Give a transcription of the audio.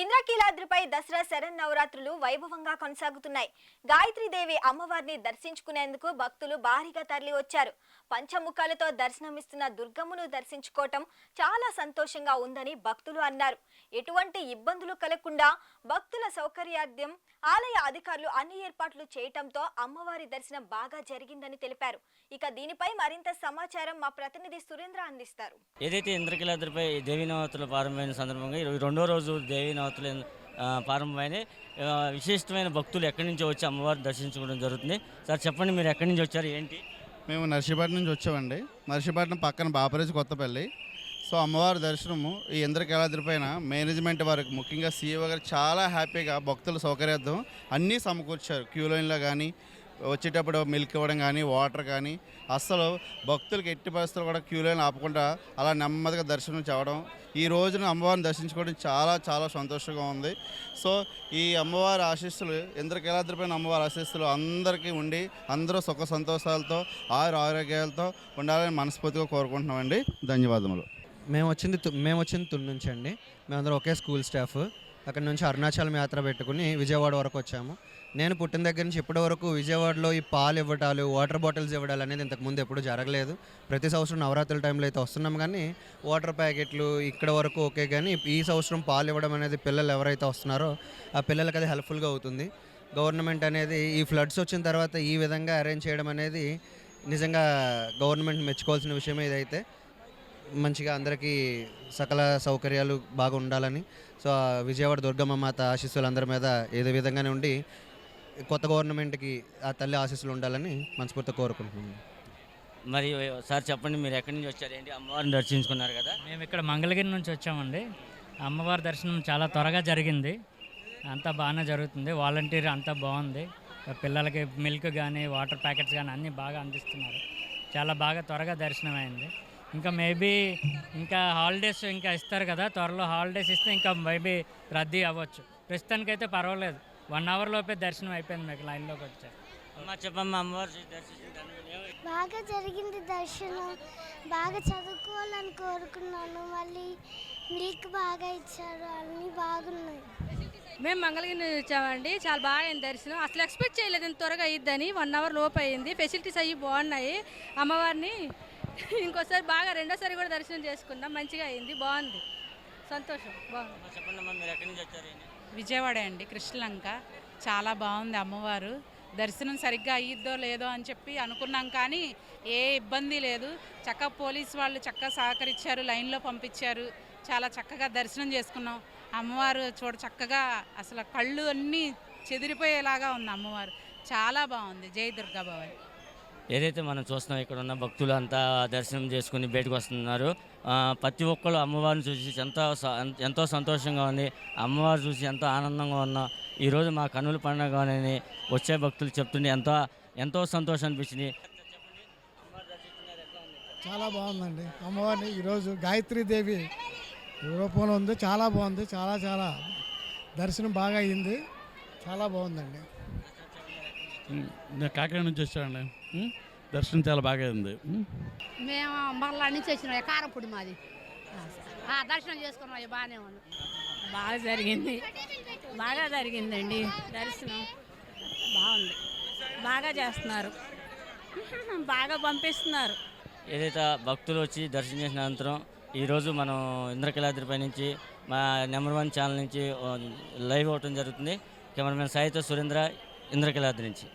ఇంద్రకీలాద్రిపై దసరా శరన్నవరాత్రులు వైభవంగా కొనసాగుతున్నాయి. గాయత్రీదేవి అమ్మవారిని దర్శించుకునేందుకు భక్తులు భారీగా తరలి వచ్చారు. పంచముఖాలతో దర్శనమిస్తున్న దుర్గమ్మను దర్శించుకోవటం చాలా సంతోషంగా ఉందని భక్తులు అన్నారు. ఎటువంటి ఇబ్బందులు కలగకుండా భక్తుల సౌకర్యార్థం ఆలయ అధికారులు అన్ని ఏర్పాట్లు చేయటంతో అమ్మవారి దర్శనం బాగా జరిగిందని తెలిపారు. ఇక దీనిపై మరింత సమాచారం మా ప్రతినిధి సురేంద్ర అందిస్తారు. ఏదైతే ఇంద్రకీలాద్రిపై దేవీ నవరాత్రులు ప్రారంభమైన సందర్భంగా రెండో రోజు దేవీ నవరాత్రులు ప్రారంభమైన విశిష్టమైన భక్తులు ఎక్కడి నుంచి వచ్చి అమ్మవారిని దర్శించుకోవడం జరుగుతుంది. సార్ చెప్పండి, మీరు ఎక్కడి నుంచి వచ్చారు, ఏంటి? మేము నర్సీపట్నం నుంచి వచ్చామండి. నర్సీపట్నం పక్కన బాపరేజ్ కొత్తపల్లి. సో అమ్మవారి దర్శనము ఈ ఇంద్రకీలాద్రి పైన మేనేజ్మెంట్ వారికి ముఖ్యంగా సీఈఓ గారు చాలా హ్యాపీగా భక్తుల సౌకర్యార్థం అన్నీ సమకూర్చారు. క్యూ లైన్లో కానీ వచ్చేటప్పుడు మిల్క్ ఇవ్వడం కానీ వాటర్ కానీ అస్సలు భక్తులకు ఎట్టి పరిస్థితులు కూడా క్యూ లైన్ ఆపకుండా అలా నెమ్మదిగా దర్శనం చేయడం, ఈ రోజున అమ్మవారిని దర్శించుకోవడం చాలా చాలా సంతోషంగా ఉంది. సో ఈ అమ్మవారి ఆశీస్సులు, ఇంద్రకీలాద్రి పైన అమ్మవారి ఆశీస్సులు అందరికీ ఉండి అందరూ సుఖ సంతోషాలతో ఆరోగ్యాలతో ఉండాలని మనస్ఫూర్తిగా కోరుకుంటున్నామండి. ధన్యవాదములు. మేము వచ్చింది తుని నుంచి అండి. మేమందరం ఒకే స్కూల్ స్టాఫ్. అక్కడ నుంచి అరుణాచలం యాత్ర పెట్టుకుని విజయవాడ వరకు వచ్చాము. నేను పుట్టిన దగ్గర నుంచి ఇప్పటి వరకు విజయవాడలో ఈ పాలు ఇవ్వటాలు, వాటర్ బాటిల్స్ ఇవ్వడాలు అనేది ఇంతకుముందు ఎప్పుడు జరగలేదు. ప్రతి సంవత్సరం నవరాత్రుల టైంలో అయితే వస్తున్నాం, కానీ వాటర్ ప్యాకెట్లు ఇక్కడ వరకు ఓకే. కానీ ఈ సంవత్సరం పాలు ఇవ్వడం అనేది పిల్లలు ఎవరైతే వస్తున్నారో ఆ పిల్లలకి అది హెల్ప్ఫుల్గా అవుతుంది. గవర్నమెంట్ అనేది ఈ ఫ్లడ్స్ వచ్చిన తర్వాత ఈ విధంగా అరేంజ్ చేయడం అనేది నిజంగా గవర్నమెంట్ మెచ్చుకోవాల్సిన విషయమే. ఇదైతే మంచిగా అందరికీ సకల సౌకర్యాలు బాగా ఉండాలని, సో విజయవాడ దుర్గమ్మ మాత ఆశీస్సులు అందరి మీద ఏదో విధంగానే ఉండి కొత్త గవర్నమెంట్కి ఆ తల్లి ఆశీస్సులు ఉండాలని మనస్ఫూర్తిగా కోరుకుంటున్నాను. మరి సార్ చెప్పండి, మీరు ఎక్కడి నుంచి వచ్చారు, ఏంటి? అమ్మవారిని దర్శించుకున్నారు కదా. మేము ఇక్కడ మంగళగిరి నుంచి వచ్చామండి. అమ్మవారి దర్శనం చాలా త్వరగా జరిగింది, అంతా బాగానే జరుగుతుంది. వాలంటీర్ అంతా బాగుంది. పిల్లలకి మిల్క్ కానీ వాటర్ ప్యాకెట్స్ కానీ అన్నీ బాగా అందిస్తున్నారు. చాలా బాగా త్వరగా దర్శనం అయింది. ఇంకా మేబీ ఇంకా హాలిడేస్ ఇంకా ఇస్తారు కదా, త్వరలో హాలిడేస్ ఇస్తే ఇంకా మేబీ రద్దీ అవ్వచ్చు. ప్రస్తుతానికైతే పర్వాలేదు, 1 అవర్ లోపే దర్శనం అయిపోయింది. మీకు లైన్లోకి వచ్చారు. అమ్మ చెప్పమ్మా, అమ్మవారు బాగా జరిగింది దర్శనం. బాగా చదువుకోవాలని కోరుకున్నాను. మళ్ళీ మిల్క్ బాగా ఇచ్చారు, అన్నీ బాగున్నాయి. మేము మంగళగిరి నుంచి వచ్చామండి. చాలా బాగా అయింది దర్శనం. అసలు ఎక్స్పెక్ట్ చేయలేదు ఇంత త్వరగా అయ్యిద్దని. 1 అవర్ లోపు అయింది. ఫెసిలిటీస్ అవి బాగున్నాయి. అమ్మవారిని ఇంకోసారి బాగా రెండోసారి కూడా దర్శనం చేసుకున్నాం. మంచిగా అయింది, బాగుంది, సంతోషం, బాగుంది. చెప్పండి, మీరు ఎక్కడి నుంచి వచ్చారు? విజయవాడ అండి, కృష్ణలంక. చాలా బాగుంది అమ్మవారు దర్శనం. సరిగ్గా అయ్యిద్దో లేదో అని చెప్పి అనుకున్నాం, కానీ ఏ ఇబ్బంది లేదు. చక్కగా పోలీసు వాళ్ళు చక్కగా సహకరించారు, లైన్లో పంపించారు. చాలా చక్కగా దర్శనం చేసుకున్నాం. అమ్మవారు చక్కగా అసలు కళ్ళు అన్నీ చెదిరిపోయేలాగా ఉంది అమ్మవారు. చాలా బాగుంది. జై దుర్గా భవాని. ఏదైతే మనం చూస్తున్నాం, ఇక్కడ ఉన్న భక్తులు అంతా దర్శనం చేసుకుని బయటకు వస్తున్నారు. ప్రతి ఒక్కరు అమ్మవారిని చూసి ఎంతో సంతోషంగా ఉంది. అమ్మవారు చూసి ఎంతో ఆనందంగా ఉన్నాం. ఈరోజు మా కన్నుల పండుగ అని వచ్చే భక్తులు చెప్తుంటే ఎంతో సంతోషం అనిపించింది. చాలా బాగుందండి. అమ్మవారిని ఈరోజు గాయత్రీదేవి రూపంలో ఉంది. చాలా బాగుంది. చాలా చాలా దర్శనం బాగా అయ్యింది. చాలా బాగుందండి. నేను కాకినాడ నుంచి వచ్చానండి. దర్శనం చాలా బాగా అయింది. మేము మళ్ళా నుంచి వచ్చినాం. కారపూడి మాది. దర్శనం చేసుకున్నాం, బాగానే ఉంది. బాగా జరిగిందండి దర్శనం. బాగుంది, బాగా చేస్తున్నారు, బాగా పంపిస్తున్నారు. ఏదైతే భక్తులు వచ్చి దర్శనం చేసిన అనంతరం ఈరోజు మనం ఇంద్రకీలాద్రిపై నుంచి మా నెంబర్ 1 ఛానల్ నుంచి లైవ్ అవటం జరుగుతుంది. కెమెరామెన్ సాయితో సురేంద్ర, ఇంద్రకీలాద్రి నుంచి.